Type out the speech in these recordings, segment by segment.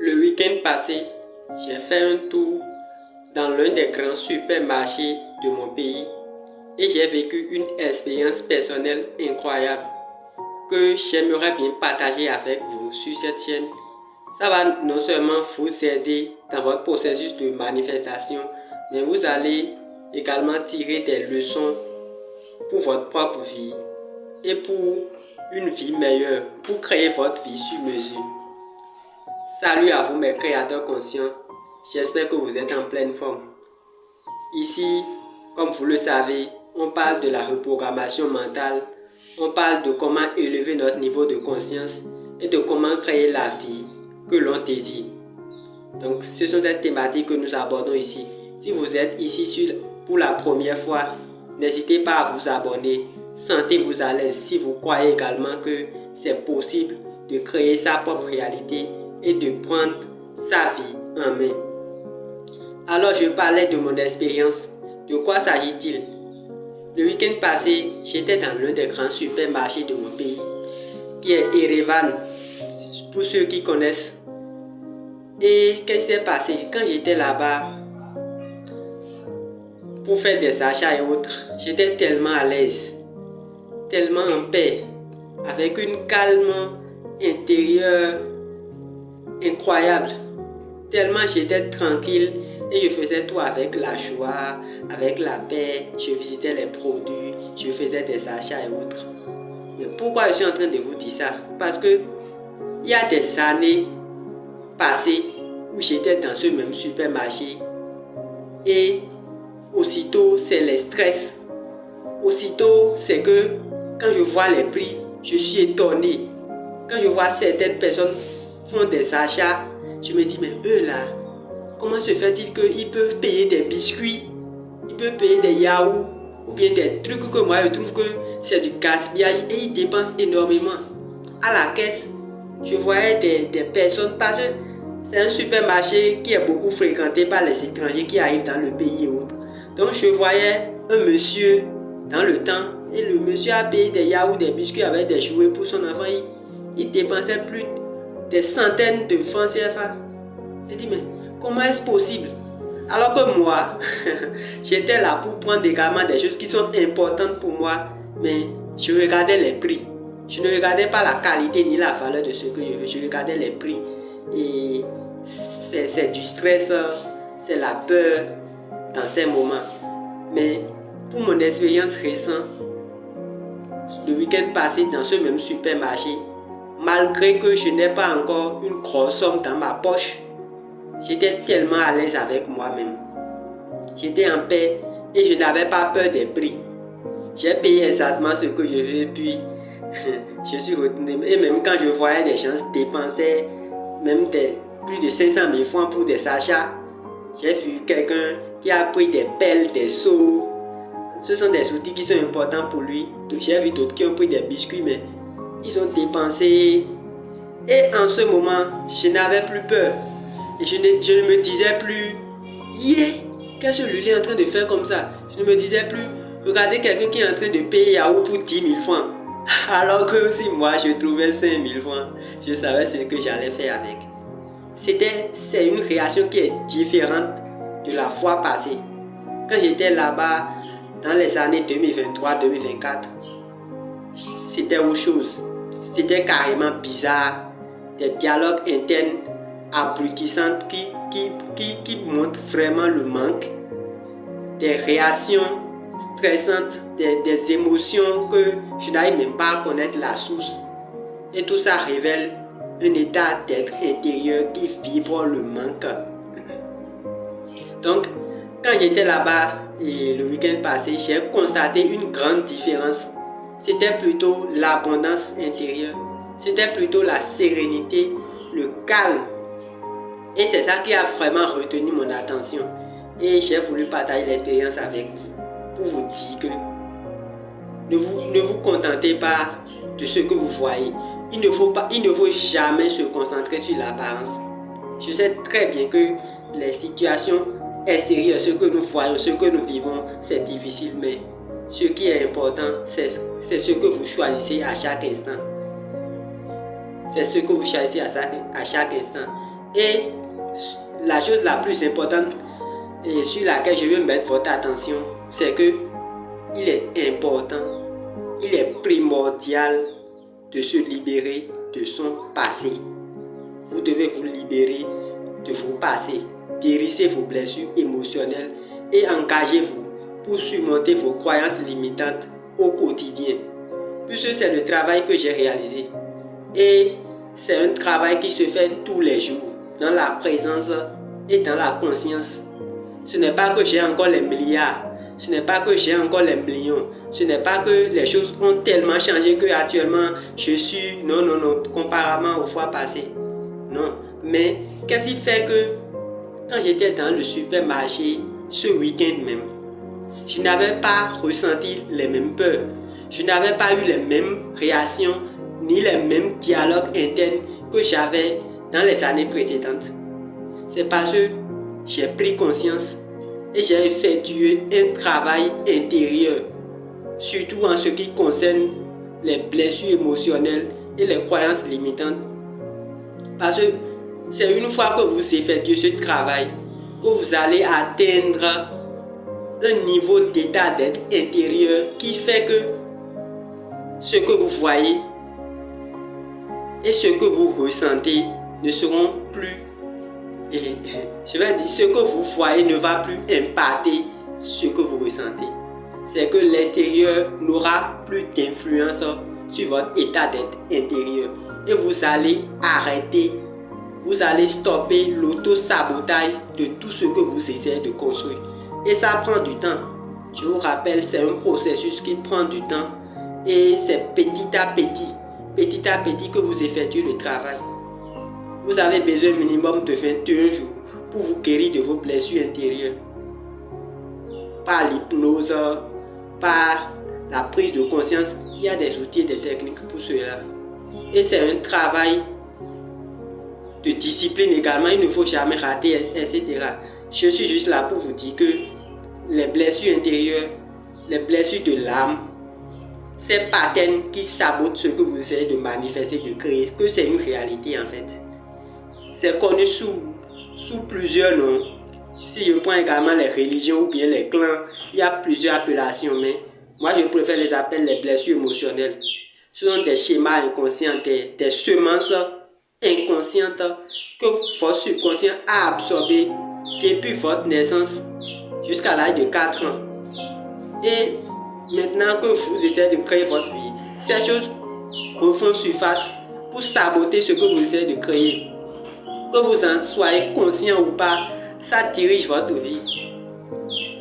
Le week-end passé, j'ai fait un tour dans l'un des grands supermarchés de mon pays et j'ai vécu une expérience personnelle incroyable que j'aimerais bien partager avec vous sur cette chaîne. Ça va non seulement vous aider dans votre processus de manifestation, mais vous allez également tirer des leçons pour votre propre vie et pour une vie meilleure, pour créer votre vie sur mesure. Salut à vous mes créateurs conscients, j'espère que vous êtes en pleine forme. Ici, comme vous le savez, on parle de la reprogrammation mentale, on parle de comment élever notre niveau de conscience et de comment créer la vie que l'on désire. Donc ce sont ces thématiques que nous abordons ici. Si vous êtes ici pour la première fois, n'hésitez pas à vous abonner, sentez-vous à l'aise si vous croyez également que c'est possible de créer sa propre réalité et de prendre sa vie en main. Alors je parlais de mon expérience. De quoi s'agit-il? Le week-end passé, j'étais dans l'un des grands supermarchés de mon pays, qui est Erevan, pour ceux qui connaissent. Et qu'est-ce qui s'est passé? Quand j'étais là-bas, pour faire des achats et autres, j'étais tellement à l'aise, tellement en paix, avec une calme intérieure incroyable. Tellement j'étais tranquille et je faisais tout avec la joie, avec la paix. Je visitais les produits, je faisais des achats et autres. Mais pourquoi je suis en train de vous dire ça? Parce que il y a des années passées où j'étais dans ce même supermarché et aussitôt c'est le stress. Aussitôt c'est que quand je vois les prix, je suis étonné. Quand je vois certaines personnes font des achats, je me dis mais eux là, comment se fait-il qu'ils peuvent payer des biscuits, ils peuvent payer des yaourts ou bien des trucs que moi je trouve que c'est du gaspillage et ils dépensent énormément. À la caisse, je voyais des personnes parce que c'est un supermarché qui est beaucoup fréquenté par les étrangers qui arrivent dans le pays et autres. Donc je voyais un monsieur dans le temps et le monsieur a payé des yaourts, des biscuits avec des jouets pour son enfant. Il dépensait plus des centaines de francs CFA. Je dis mais comment est-ce possible? Alors que moi, j'étais là pour prendre également des choses qui sont importantes pour moi, mais je regardais les prix. Je ne regardais pas la qualité ni la valeur de ce que je veux, je regardais les prix. Et c'est du stress, c'est la peur dans ces moments. Mais pour mon expérience récente, le week-end passé dans ce même supermarché, malgré que je n'ai pas encore une grosse somme dans ma poche, j'étais tellement à l'aise avec moi-même. J'étais en paix et je n'avais pas peur des prix. J'ai payé exactement ce que je veux puis je suis retourné. Et même quand je voyais des gens dépenser même plus de 500 000 francs pour des achats, j'ai vu quelqu'un qui a pris des pelles, des seaux. Ce sont des outils qui sont importants pour lui. J'ai vu d'autres qui ont pris des biscuits, mais ils ont dépensé. Et en ce moment, je n'avais plus peur. Et je ne me disais plus, qu'est-ce que lui est en train de faire comme ça? Je ne me disais plus, regardez quelqu'un qui est en train de payer yaourt pour 10 000 francs. Alors que si moi je trouvais 5 000 francs, je savais ce que j'allais faire avec. C'est une réaction qui est différente de la fois passée. Quand j'étais là-bas, dans les années 2023-2024, c'était autre chose. C'était carrément bizarre. Des dialogues internes abrutissants qui montrent vraiment le manque. Des réactions stressantes, des émotions que je n'arrive même pas à connaître la source. Et tout ça révèle un état d'être intérieur qui vibre le manque. Donc, quand j'étais là-bas et le week-end passé, j'ai constaté une grande différence. C'était plutôt l'abondance intérieure. C'était plutôt la sérénité, le calme. Et c'est ça qui a vraiment retenu mon attention. Et j'ai voulu partager l'expérience avec vous pour vous dire que ne vous contentez pas de ce que vous voyez. Il ne faut jamais se concentrer sur l'apparence. Je sais très bien que les situations extérieures, ce que nous voyons, ce que nous vivons, c'est difficile, mais ce qui est important, c'est ce que vous choisissez à chaque instant. C'est ce que vous choisissez à chaque instant. Et la chose la plus importante et sur laquelle je veux mettre votre attention, c'est que il est important, il est primordial de se libérer de son passé. Vous devez vous libérer de vos passés, guérissez vos blessures émotionnelles et engagez-vous pour surmonter vos croyances limitantes au quotidien. Puisque c'est le travail que j'ai réalisé. Et c'est un travail qui se fait tous les jours, dans la présence et dans la conscience. Ce n'est pas que j'ai encore les milliards, ce n'est pas que j'ai encore les millions, ce n'est pas que les choses ont tellement changé que actuellement je suis, non, comparément aux fois passées. Non, mais qu'est-ce qui fait que quand j'étais dans le supermarché ce week-end même, je n'avais pas ressenti les mêmes peurs, je n'avais pas eu les mêmes réactions ni les mêmes dialogues internes que j'avais dans les années précédentes. C'est parce que j'ai pris conscience et j'ai effectué un travail intérieur, surtout en ce qui concerne les blessures émotionnelles et les croyances limitantes. Parce que c'est une fois que vous effectuez ce travail que vous allez atteindre un niveau d'état d'être intérieur qui fait que ce que vous voyez et ce que vous ressentez ne seront plus, je vais dire, ce que vous voyez ne va plus impacter ce que vous ressentez. C'est que l'extérieur n'aura plus d'influence sur votre état d'être intérieur. Et vous allez arrêter, vous allez stopper l'auto-sabotage de tout ce que vous essayez de construire. Et ça prend du temps. Je vous rappelle, c'est un processus qui prend du temps. Et c'est petit à petit que vous effectuez le travail. Vous avez besoin minimum de 21 jours pour vous guérir de vos blessures intérieures. Par l'hypnose, par la prise de conscience, il y a des outils et des techniques pour cela. Et c'est un travail de discipline également, il ne faut jamais rater, etc. Je suis juste là pour vous dire que les blessures intérieures, les blessures de l'âme, ces patterns qui sabotent ce que vous essayez de manifester, de créer, que c'est une réalité en fait. C'est connu sous plusieurs noms. Si je prends également les religions ou bien les clans, il y a plusieurs appellations, mais moi je préfère les appeler les blessures émotionnelles. Ce sont des schémas inconscients, des semences inconscientes que votre subconscient a absorbées depuis votre naissance jusqu'à l'âge de 4 ans. Et maintenant que vous essayez de créer votre vie, ces choses refont surface pour saboter ce que vous essayez de créer. Que vous en soyez conscient ou pas, ça dirige votre vie.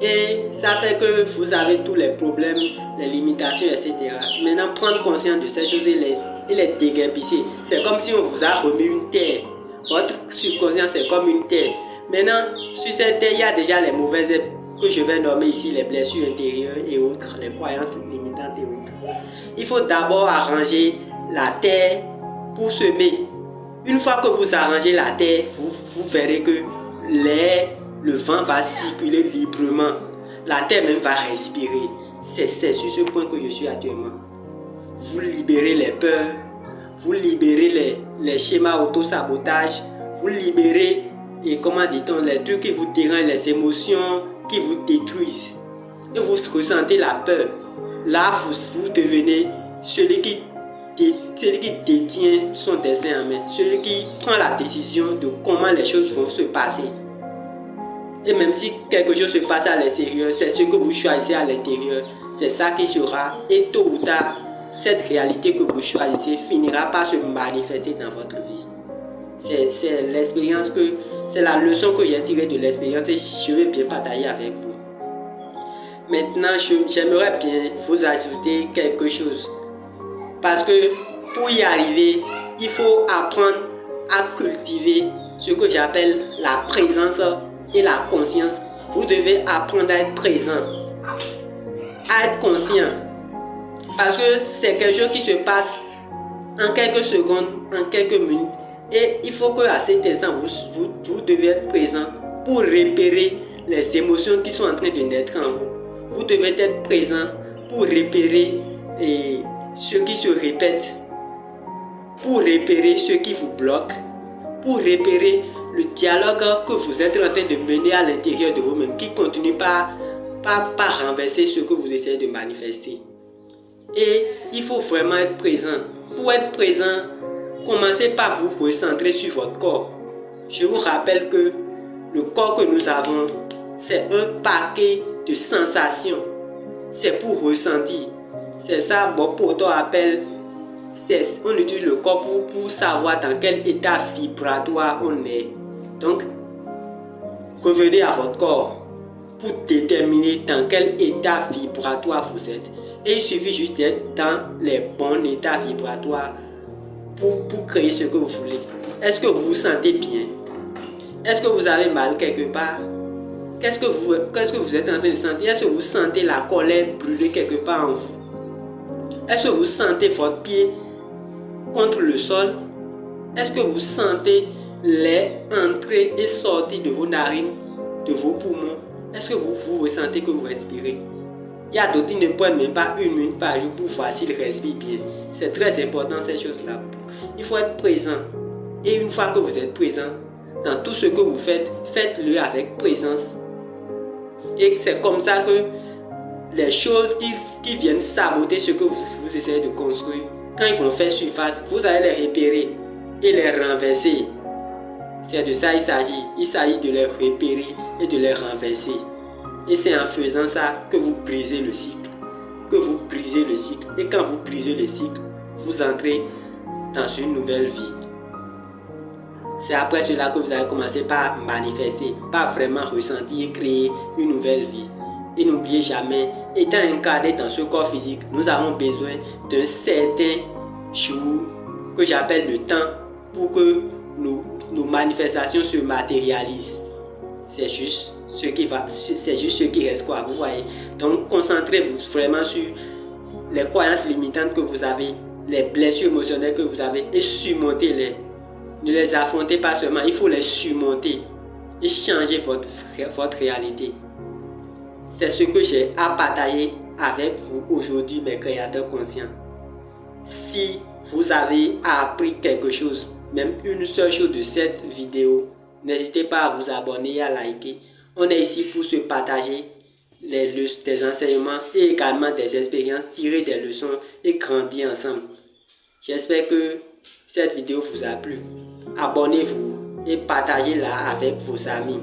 Et ça fait que vous avez tous les problèmes, les limitations, etc. Maintenant, prendre conscience de ces choses et les déguerpisser. C'est comme si on vous a remis une terre. Votre subconscient, c'est comme une terre. Maintenant, sur cette terre, il y a déjà les mauvaises herbes que je vais nommer ici, les blessures intérieures et autres, les croyances limitantes et autres. Il faut d'abord arranger la terre pour semer. Une fois que vous arrangez la terre, vous verrez que l'air, le vent va circuler librement. La terre même va respirer. C'est sur ce point que je suis actuellement. Vous libérez les peurs, vous libérez les schémas auto-sabotage, vous libérez, et comment dit-on, les trucs qui vous dérangent, les émotions qui vous détruisent. Et vous ressentez la peur. Là, vous devenez celui qui détient son destin en main, celui qui prend la décision de comment les choses vont se passer. Et même si quelque chose se passe à l'extérieur, c'est ce que vous choisissez à l'intérieur. C'est ça qui sera. Et tôt ou tard, cette réalité que vous choisissez finira par se manifester dans votre vie. C'est l'expérience c'est la leçon que j'ai tirée de l'expérience et je vais bien partager avec vous. Maintenant, j'aimerais bien vous ajouter quelque chose. Parce que pour y arriver, il faut apprendre à cultiver ce que j'appelle la présence et la conscience. Vous devez apprendre à être présent, à être conscient. Parce que c'est quelque chose qui se passe en quelques secondes, en quelques minutes. Et il faut qu'à cet instant, vous devez être présent pour repérer les émotions qui sont en train de naître en vous. Vous devez être présent pour repérer ce qui se répète, pour repérer ce qui vous bloque, pour repérer le dialogue que vous êtes en train de mener à l'intérieur de vous-même, qui continue pas renverser ce que vous essayez de manifester. Et il faut vraiment être présent. Pour être présent, commencez par vous recentrer sur votre corps. Je vous rappelle que le corps que nous avons, c'est un paquet de sensations. C'est pour ressentir. C'est ça que Poto appelle, on utilise le corps pour savoir dans quel état vibratoire on est. Donc, revenez à votre corps pour déterminer dans quel état vibratoire vous êtes. Et il suffit juste d'être dans les bons états vibratoires pour créer ce que vous voulez. Est-ce que vous vous sentez bien? Est-ce que vous avez mal quelque part? Qu'est-ce que vous êtes en train de sentir? Est-ce que vous sentez la colère brûler quelque part en vous? Est-ce que vous sentez votre pied contre le sol? Est-ce que vous sentez l'air entrer et sortir de vos narines, de vos poumons? Est-ce que vous ressentez que vous respirez? Il y a d'autres qui ne prennent même pas une minute par jour pour voir s'ils respirent bien. C'est très important ces choses-là. Il faut être présent. Et une fois que vous êtes présent, dans tout ce que vous faites, faites-le avec présence. Et c'est comme ça que les choses qui viennent saboter ce que vous essayez de construire, quand ils vont faire surface, vous allez les repérer et les renverser. C'est de ça il s'agit. Il s'agit de les repérer et de les renverser. Et c'est en faisant ça que vous brisez le cycle. Que vous brisez le cycle. Et quand vous brisez le cycle, vous entrez dans une nouvelle vie. C'est après cela que vous allez commencer par manifester, par vraiment ressentir et créer une nouvelle vie. Et n'oubliez jamais, étant incarné dans ce corps physique, nous avons besoin d'un certain jour que j'appelle le temps pour que nos manifestations se matérialisent. C'est juste ce qui reste quoi, vous voyez. Donc concentrez-vous vraiment sur les croyances limitantes que vous avez, les blessures émotionnelles que vous avez et surmontez-les. Ne les affrontez pas seulement, il faut les surmonter et changer votre réalité. C'est ce que j'ai à partager avec vous aujourd'hui, mes créateurs conscients. Si vous avez appris quelque chose, même une seule chose de cette vidéo, n'hésitez pas à vous abonner et à liker. On est ici pour se partager des enseignements et également des expériences, tirer des leçons et grandir ensemble. J'espère que cette vidéo vous a plu. Abonnez-vous et partagez-la avec vos amis.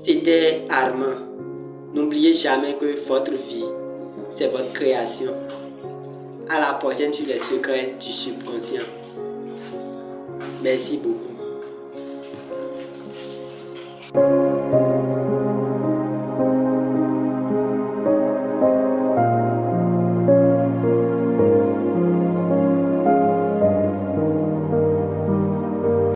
C'était Armand. N'oubliez jamais que votre vie, c'est votre création. À la prochaine sur les secrets du subconscient. Merci beaucoup.